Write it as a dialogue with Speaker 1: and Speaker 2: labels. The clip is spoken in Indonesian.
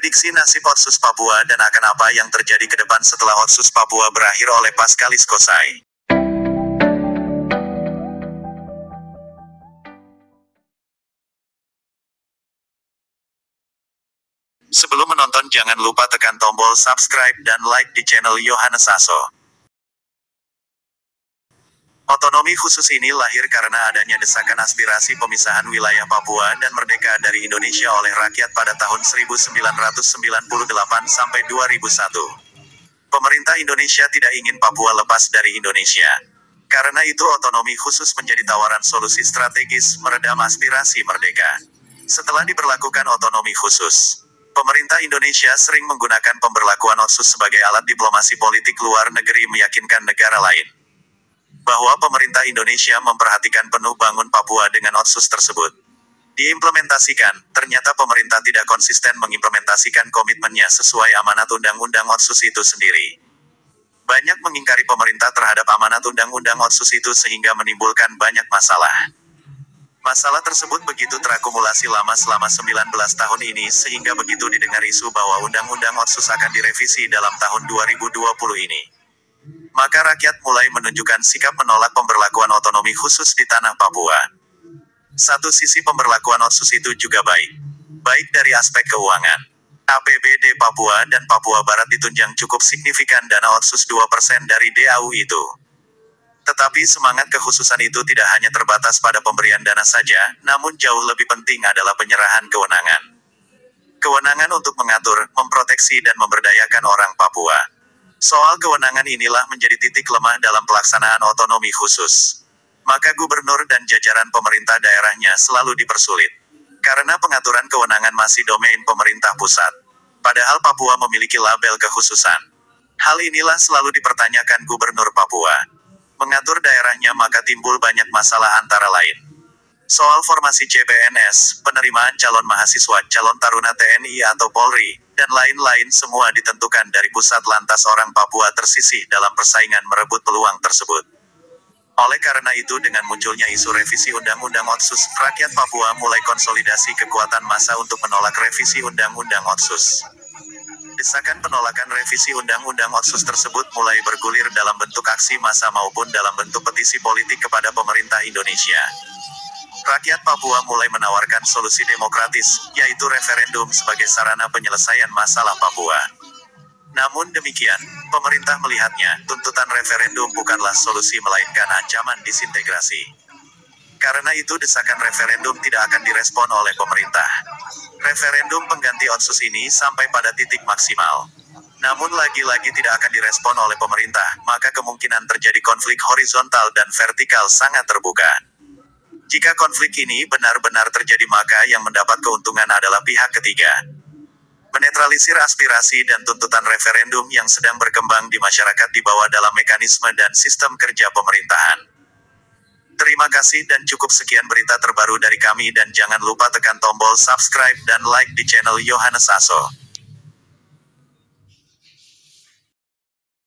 Speaker 1: Prediksi nasib Otsus Papua dan akan apa yang terjadi ke depan setelah Otsus Papua berakhir oleh Pascalis Kosai. Sebelum menonton jangan lupa tekan tombol subscribe dan like di channel Yohanes Aso. Otonomi khusus ini lahir karena adanya desakan aspirasi pemisahan wilayah Papua dan merdeka dari Indonesia oleh rakyat pada tahun 1998 sampai 2001. Pemerintah Indonesia tidak ingin Papua lepas dari Indonesia. Karena itu otonomi khusus menjadi tawaran solusi strategis meredam aspirasi merdeka. Setelah diberlakukan otonomi khusus, pemerintah Indonesia sering menggunakan pemberlakuan Otsus sebagai alat diplomasi politik luar negeri meyakinkan negara lain bahwa pemerintah Indonesia memperhatikan penuh bangun Papua dengan Otsus tersebut. Diimplementasikan, ternyata pemerintah tidak konsisten mengimplementasikan komitmennya sesuai amanat Undang-Undang Otsus itu sendiri. Banyak mengingkari pemerintah terhadap amanat Undang-Undang Otsus itu sehingga menimbulkan banyak masalah. Masalah tersebut begitu terakumulasi lama selama 19 tahun ini sehingga begitu didengar isu bahwa Undang-Undang Otsus akan direvisi dalam tahun 2020 ini, maka rakyat mulai menunjukkan sikap menolak pemberlakuan otonomi khusus di tanah Papua. Satu sisi pemberlakuan Otsus itu juga baik dari aspek keuangan. APBD Papua dan Papua Barat ditunjang cukup signifikan dana Otsus 2% dari DAU itu. Tetapi semangat kekhususan itu tidak hanya terbatas pada pemberian dana saja, namun jauh lebih penting adalah penyerahan kewenangan. Kewenangan untuk mengatur, memproteksi dan memberdayakan orang Papua. Soal kewenangan inilah menjadi titik lemah dalam pelaksanaan otonomi khusus. Maka gubernur dan jajaran pemerintah daerahnya selalu dipersulit. Karena pengaturan kewenangan masih domain pemerintah pusat. Padahal Papua memiliki label kekhususan. Hal inilah selalu dipertanyakan gubernur Papua. Mengatur daerahnya maka timbul banyak masalah antara lain soal formasi CPNS, penerimaan calon mahasiswa, calon taruna TNI atau Polri, dan lain-lain semua ditentukan dari pusat lantas orang Papua tersisih dalam persaingan merebut peluang tersebut. Oleh karena itu dengan munculnya isu revisi Undang-Undang Otsus, rakyat Papua mulai konsolidasi kekuatan massa untuk menolak revisi Undang-Undang Otsus. Desakan penolakan revisi Undang-Undang Otsus tersebut mulai bergulir dalam bentuk aksi massa maupun dalam bentuk petisi politik kepada pemerintah Indonesia. Rakyat Papua mulai menawarkan solusi demokratis, yaitu referendum sebagai sarana penyelesaian masalah Papua. Namun demikian, pemerintah melihatnya, tuntutan referendum bukanlah solusi melainkan ancaman disintegrasi. Karena itu desakan referendum tidak akan direspon oleh pemerintah. Referendum pengganti Otsus ini sampai pada titik maksimal. Namun lagi-lagi tidak akan direspon oleh pemerintah, maka kemungkinan terjadi konflik horizontal dan vertikal sangat terbuka. Jika konflik ini benar-benar terjadi maka yang mendapat keuntungan adalah pihak ketiga. Menetralisir aspirasi dan tuntutan referendum yang sedang berkembang di masyarakat di bawah dalam mekanisme dan sistem kerja pemerintahan. Terima kasih dan cukup sekian berita terbaru dari kami dan jangan lupa tekan tombol subscribe dan like di channel Yohanes Aso.